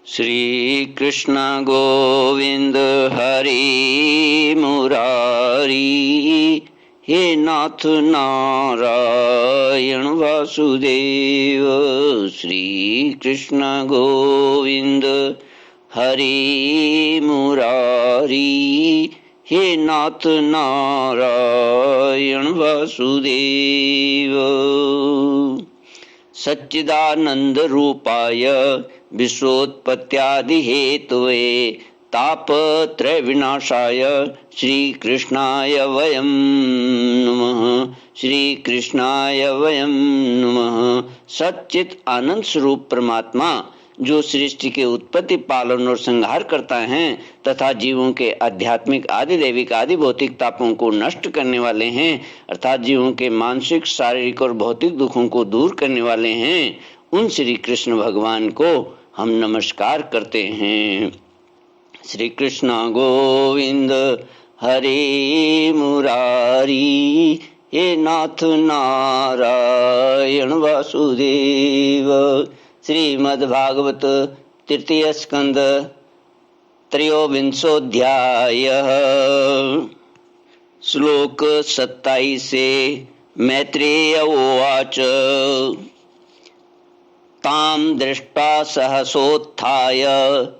श्री कृष्ण गोविंद हरि मुरारी, हे नाथ नारायण वासुदेव। श्री कृष्ण गोविंद हरि मुरारी, हे नाथ नारायण वासुदेव। सच्चिदानंद रूपाय विश्वोत्पत्त्यादि Hathaway तापत्रय विनाशाय श्री कृष्णाय वयं नमः। श्री कृष्णाय वयं नमः। सच्चित आनंद स्वरूप परमात्मा जो सृष्टि के उत्पत्ति, पालन और संहार करता है तथा जीवों के आध्यात्मिक, आदि दैविक, आदि भौतिक तापों को नष्ट करने वाले हैं, अर्थात जीवों के मानसिक, शारीरिक और भौतिक दुखों को दूर करने वाले हैं, उन श्री कृष्ण भगवान को हम नमस्कार करते हैं। श्री कृष्ण गोविंद हरे मुरारी, हे नाथ नारायण वासुदेव। श्रीमद्भागवत तृतीय स्कंद त्रयोविंशोऽध्यायः। श्लोक 27 से मैत्रेय उवाच। तां दृष्ट्वा सहसोत्थाय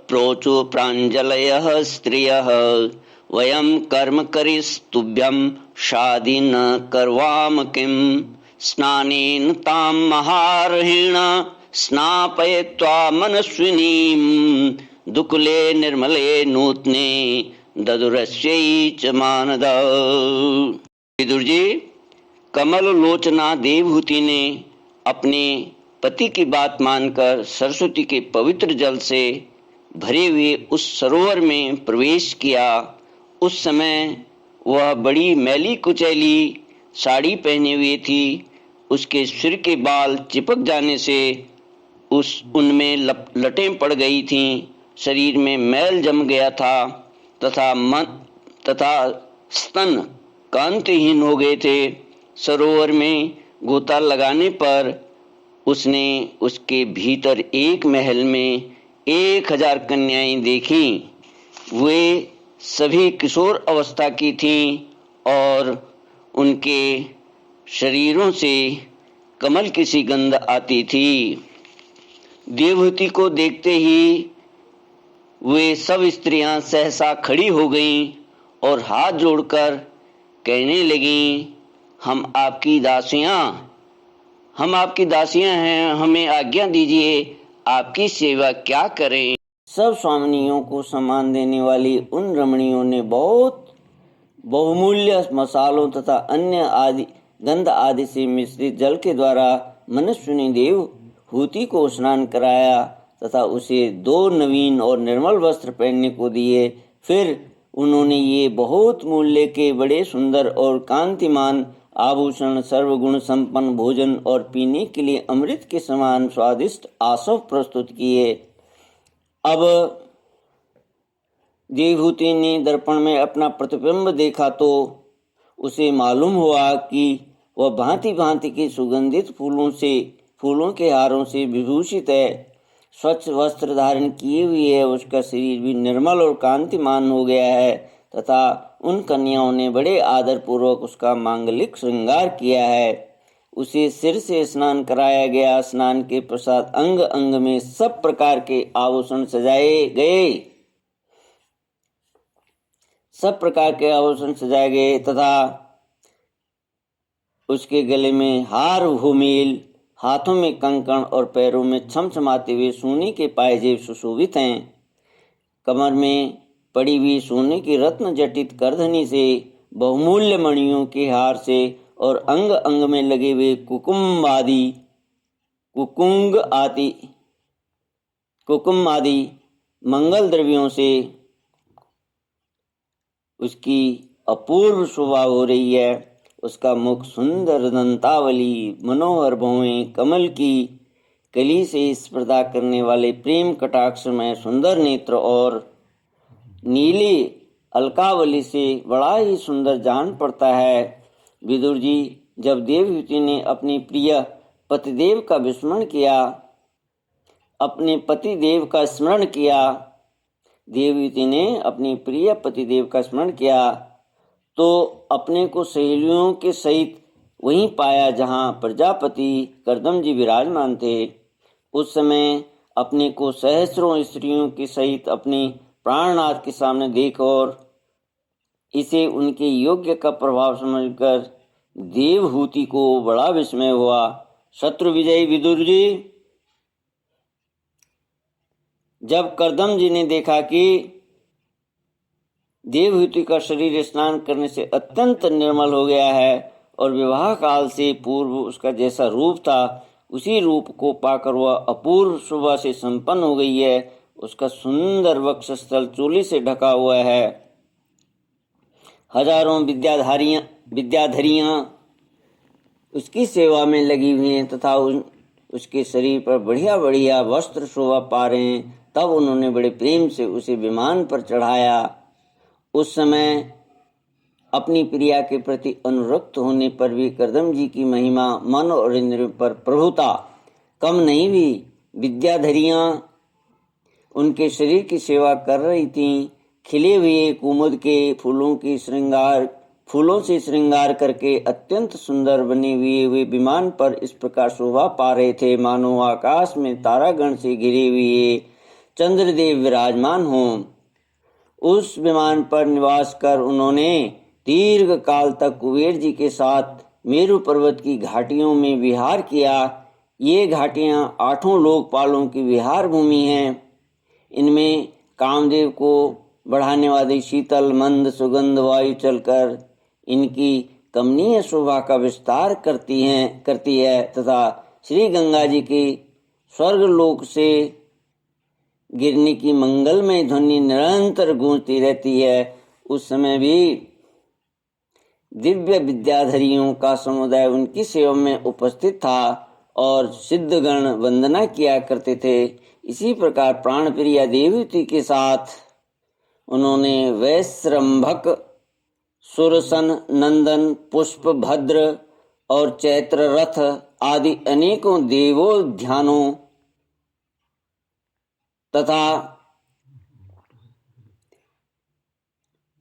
प्रोचु प्राञ्जलयः स्त्रियः, वयं कर्म करिस्तुभ्यं शादि न कर्वाम किं। स्नानेन तां महार्हिण स्नापयित्वा मनस्विनीं, दुकुले निर्मले नूत्ने ददुरस्यै च मानद। विदुर जी, कमल लोचना देवहूति ने अपने पति की बात मानकर सरस्वती के पवित्र जल से भरे हुए उस सरोवर में प्रवेश किया। उस समय वह बड़ी मैली कुचैली साड़ी पहने हुए थी। उसके सिर के बाल चिपक जाने से उनमें लटें पड़ गई थीं। शरीर में मैल जम गया था तथा स्तन कांतिहीन हो गए थे। सरोवर में गोता लगाने पर उसने उसके भीतर एक महल में 1000 कन्याएं देखी। वे सभी किशोर अवस्था की थीं और उनके शरीरों से कमल की सी गंध आती थी। देवहूति को देखते ही वे सब स्त्रियां सहसा खड़ी हो गईं और हाथ जोड़कर कहने लगीं, हम आपकी दासियां हैं, हमें आज्ञा दीजिए, आपकी सेवा क्या करें। सब स्वामिनियों को सम्मान देने वाली उन रमणियों ने बहुत बहुमूल्य मसालों तथा अन्य आदि गंध आदि से मिश्रित जल के द्वारा मनस्विनी देवहूति को स्नान कराया तथा उसे 2 नवीन और निर्मल वस्त्र पहनने को दिए। फिर उन्होंने ये बहुत मूल्य के बड़े सुंदर और कांतिमान आभूषण, सर्वगुण संपन्न भोजन और पीने के लिए अमृत के समान स्वादिष्ट आसव प्रस्तुत किए। अब देवहूति ने दर्पण में अपना प्रतिबिंब देखा तो उसे मालूम हुआ कि वह भांति भांति के सुगंधित फूलों के हारों से विभूषित है। स्वच्छ वस्त्र धारण किए हुए है, उसका शरीर भी निर्मल और कांतिमान हो गया है तथा उन कन्याओं ने बड़े आदर पूर्वक उसका मांगलिक श्रृंगार किया है। उसे सिर से स्नान कराया गया। स्नान के पश्चात अंग अंग में सब प्रकार के आभूषण सजाए गए तथा उसके गले में हार हुमेल, हाथों में कंकण और पैरों में छमछमाते हुए सोने के पायजेब सुशोभित हैं। कमर में पड़ी हुई सोने की रत्न जटित करधनी से, बहुमूल्य मणियों के हार से और अंग अंग में लगे हुए कुकुम आदि मंगल द्रव्यों से उसकी अपूर्व शोभा हो रही है। उसका मुख सुंदर दंतावली, मनोहर भौहें, कमल की कली से स्पर्धा करने वाले प्रेम कटाक्ष में सुंदर नेत्र और नीली अलकावली से बड़ा ही सुंदर जान पड़ता है। विदुर जी, जब देवहूति ने अपनी प्रिय पतिदेव का विस्मरण किया, अपने पति देव का स्मरण किया, देवयुति ने अपनी प्रिय पति देव का स्मरण किया तो अपने को सहेलियों के सहित वहीं पाया जहाँ प्रजापति कर्दम जी विराजमान थे। उस समय अपने को सहस्रों स्त्रियों के सहित अपने प्राणनाथ के सामने देख और इसे उनके योग्य का प्रभाव समझकर देवहूति को बड़ा विस्मय हुआ। शत्रु विजयी विदुर जी, जब कर्दम जी ने देखा कि देवहूति का शरीर स्नान करने से अत्यंत निर्मल हो गया है और विवाह काल से पूर्व उसका जैसा रूप था उसी रूप को पाकर वह अपूर्व शोभा से संपन्न हो गई है, उसका सुंदर वक्षस्थल चोली से ढका हुआ है, हजारों विद्याधरियां उसकी सेवा में लगी हुई हैं तथा उसके शरीर पर बढ़िया बढ़िया वस्त्र शोभा पा रहे हैं। तब उन्होंने बड़े प्रेम से उसे विमान पर चढ़ाया। उस समय अपनी प्रिया के प्रति अनुरक्त होने पर भी कर्दम जी की महिमा मन और इंद्रियों पर प्रभुता कम नहीं हुई। विद्याधरियां उनके शरीर की सेवा कर रही थीं। खिले हुए कुमुद के फूलों से श्रृंगार करके अत्यंत सुंदर बने हुए वे विमान पर इस प्रकार शोभा पा रहे थे मानो आकाश में तारागण से घिरे हुए चंद्रदेव विराजमान हों। उस विमान पर निवास कर उन्होंने दीर्घ काल तक कुबेर जी के साथ मेरु पर्वत की घाटियों में विहार किया। ये घाटियां 8 लोकपालों की विहार भूमि हैं। इनमें कामदेव को बढ़ाने वाली शीतल मंद सुगंध वायु चलकर इनकी कमनीय शोभा का विस्तार करती है तथा श्री गंगा जी की स्वर्ग लोक से गिरने की मंगलमय ध्वनि निरंतर गूंजती रहती है। उस समय भी दिव्य विद्याधरियों का समुदाय उनकी सेवा में उपस्थित था और सिद्धगण वंदना किया करते थे। इसी प्रकार प्राणप्रिया देवयुति के साथ उन्होंने वैश्रम्भक, सुरसन, नंदन, पुष्प भद्र और चैत्र रथ आदि अनेकों देवोद्यानों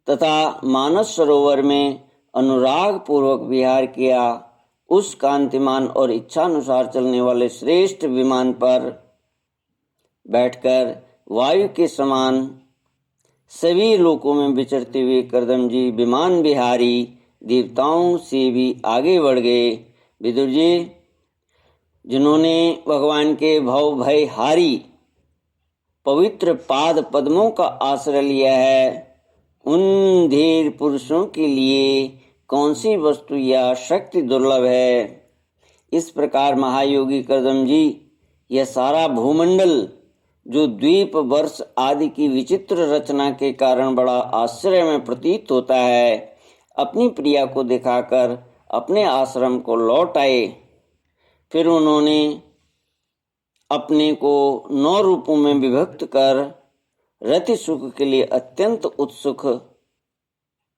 तथा मानस सरोवर में अनुराग पूर्वक विहार किया। उस कांतिमान और इच्छानुसार चलने वाले श्रेष्ठ विमान पर बैठकर वायु के समान सभी लोकों में विचरते हुए कर्दम जी विमान बिहारी देवताओं से भी आगे बढ़ गए। विदुर जी, जिन्होंने भगवान के भव भय हारी पवित्र पाद पद्मों का आश्रय लिया है, उन धीर पुरुषों के लिए कौन सी वस्तु या शक्ति दुर्लभ है। इस प्रकार महायोगी कर्दम जी यह सारा भूमंडल जो द्वीप वर्ष आदि की विचित्र रचना के कारण बड़ा आश्चर्य में प्रतीत होता है, अपनी प्रिया को दिखाकर अपने आश्रम को लौट आए। फिर उन्होंने अपने को 9 रूपों में विभक्त कर रति सुख के लिए अत्यंत उत्सुक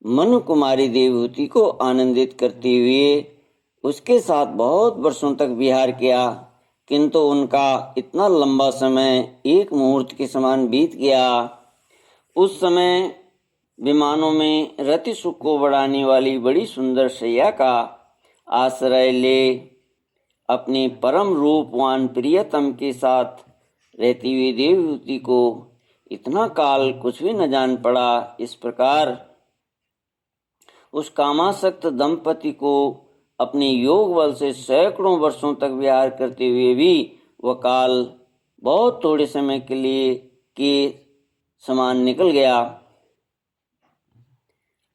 मनु कुमारी देवहूति को आनंदित करते हुए उसके साथ बहुत वर्षों तक विहार किया, किंतु उनका इतना लंबा समय एक मुहूर्त के समान बीत गया। उस समय विमानों में रति सुख को बढ़ाने वाली बड़ी सुंदर शैया का आश्रय ले अपने परम रूपवान प्रियतम के साथ रहती हुई देवहूति को इतना काल कुछ भी न जान पड़ा। इस प्रकार उस कामासक्त दंपति को अपने योग बल से सैकड़ों वर्षों तक विहार करते हुए भी वह काल बहुत थोड़े समय के लिए के समान निकल गया।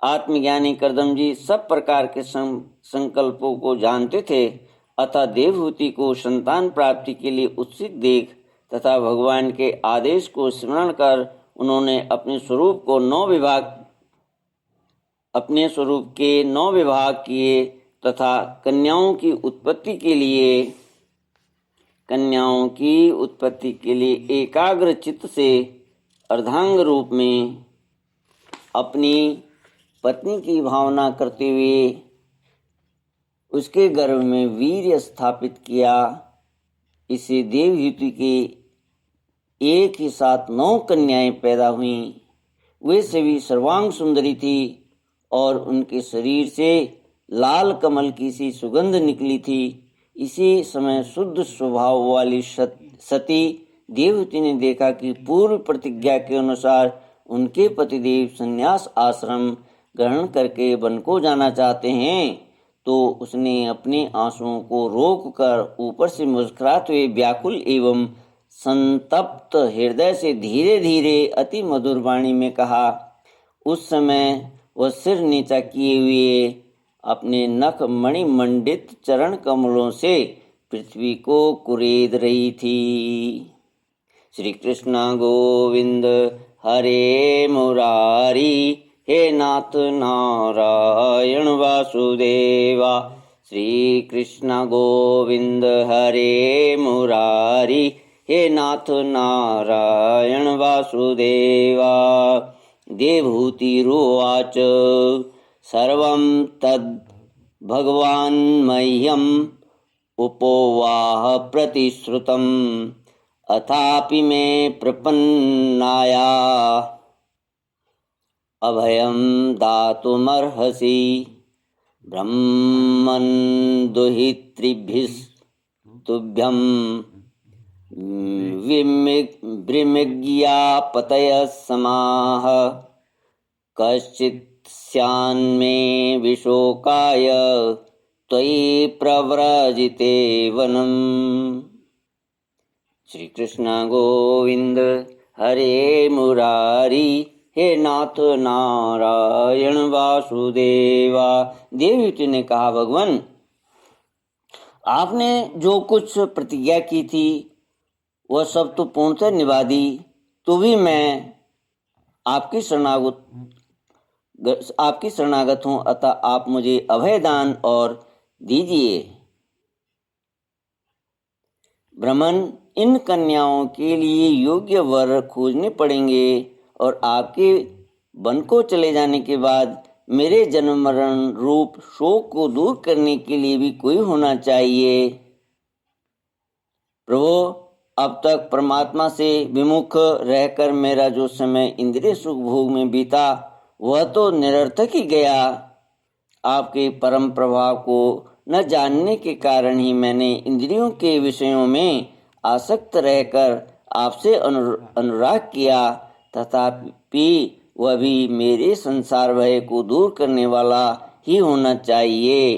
आत्मज्ञानी कर्दम जी सब प्रकार के संकल्पों को जानते थे, अतः देवहूति को संतान प्राप्ति के लिए उत्सुक देख तथा भगवान के आदेश को स्मरण कर उन्होंने अपने स्वरूप के 9 विभाग किए तथा कन्याओं की उत्पत्ति के लिए एकाग्र चित्त से अर्धांग रूप में अपनी पत्नी की भावना करते हुए उसके गर्भ में वीर्य स्थापित किया। इसे देवहूति के एक ही साथ 9 कन्याएं पैदा हुईं। वे सभी सर्वांग सुंदरी थी और उनके शरीर से लाल कमल की सी सुगंध निकली थी। इसी समय शुद्ध स्वभाव वाली सती देवहूति ने देखा कि पूर्व प्रतिज्ञा के अनुसार उनके पतिदेव संन्यास आश्रम ग्रहण करके वन को जाना चाहते हैं, तो उसने अपने आंसुओं को रोककर ऊपर से मुस्कुराते हुए व्याकुल एवं संतप्त हृदय से धीरे धीरे अति मधुर वाणी में कहा। उस समय वह सिर नीचा किए हुए अपने नख मणिमंडित चरण कमलों से पृथ्वी को कुरेद रही थी। श्री कृष्ण गोविंद हरे मुरारी, हे नाथ नारायण वासुदेवा। श्री कृष्ण गोविंद हरे मुरारी, हे नाथ नारायण वासुदेवा। देवहूतिरुवाच सर्वं तद् भगवान् मह्यम् उपोवाह प्रतिश्रुतम्, अथापि मे प्रपन्नाया अभयं दातुमर्हसि। ब्रह्मन् दुहितृभिस्तुभ्यं विमृग्यापतयः समाः, कश्चित् स्यान्मे विशोकाय त्वयि प्रव्रजिते वनम्। श्री कृष्ण गोविंद हरे मुरारी, हे नाथ नारायण वासुदेवा। देवहूति ने कहा, भगवान, आपने जो कुछ प्रतिज्ञा की थी वह सब तो पूर्णतः निभा दी, तो भी मैं आपकी शरणागत हूँ, अतः आप मुझे अभय दान और दीजिए। ब्राह्मण, इन कन्याओं के लिए योग्य वर खोजने पड़ेंगे और आपके वन को चले जाने के बाद मेरे जन्म मरण रूप शोक को दूर करने के लिए भी कोई होना चाहिए। प्रभु, अब तक परमात्मा से विमुख रहकर मेरा जो समय इंद्रिय सुख भोग में बीता वह तो निरर्थक ही गया। आपके परम प्रभाव को न जानने के कारण ही मैंने इंद्रियों के विषयों में आसक्त रहकर आपसे अनुराग किया, तथापि वह भी मेरे संसार भय को दूर करने वाला ही होना चाहिए।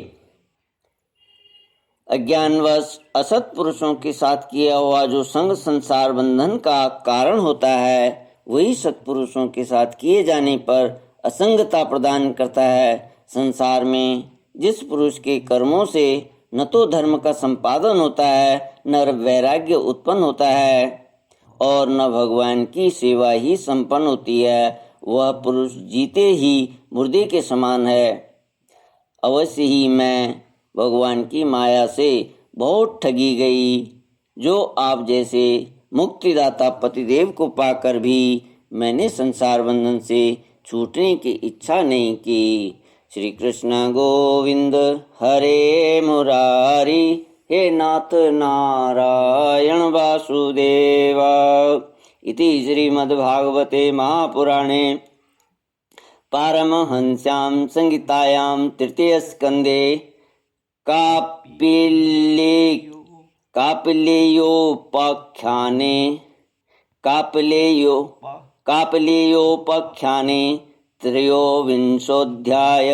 अज्ञानवश असत पुरुषों के साथ किया हुआ जो संग संसार बंधन का कारण होता है, वही सत्पुरुषों के साथ किए जाने पर असंगता प्रदान करता है। संसार में जिस पुरुष के कर्मों से न तो धर्म का संपादन होता है, न वैराग्य उत्पन्न होता है और न भगवान की सेवा ही संपन्न होती है, वह पुरुष जीते ही मुर्दे के समान है। अवश्य ही मैं भगवान की माया से बहुत ठगी गई, जो आप जैसे मुक्तिदाता पतिदेव को पाकर भी मैंने संसार बंधन से छूटने की इच्छा नहीं की। श्री कृष्ण गोविंद हरे मुरारी, हे नाथ नारायण वासुदेवा। इति श्रीमद्भागवते महापुराणे पारमहंस्यां संहितायां तृतीयस्कन्धे कापलेयोपाख्याने त्रयोविंशोऽध्याय।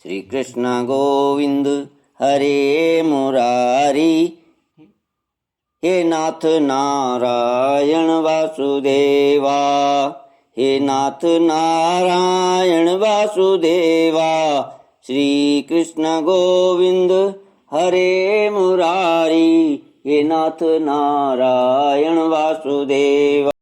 श्री कृष्ण गोविंद हरे मुरारी, हे नाथ नारायण वासुदेवा। हे नाथ नारायण वासुदेवा। श्री कृष्ण गोविंद हरे मुरारी, हे नाथ नारायण वासुदेवा।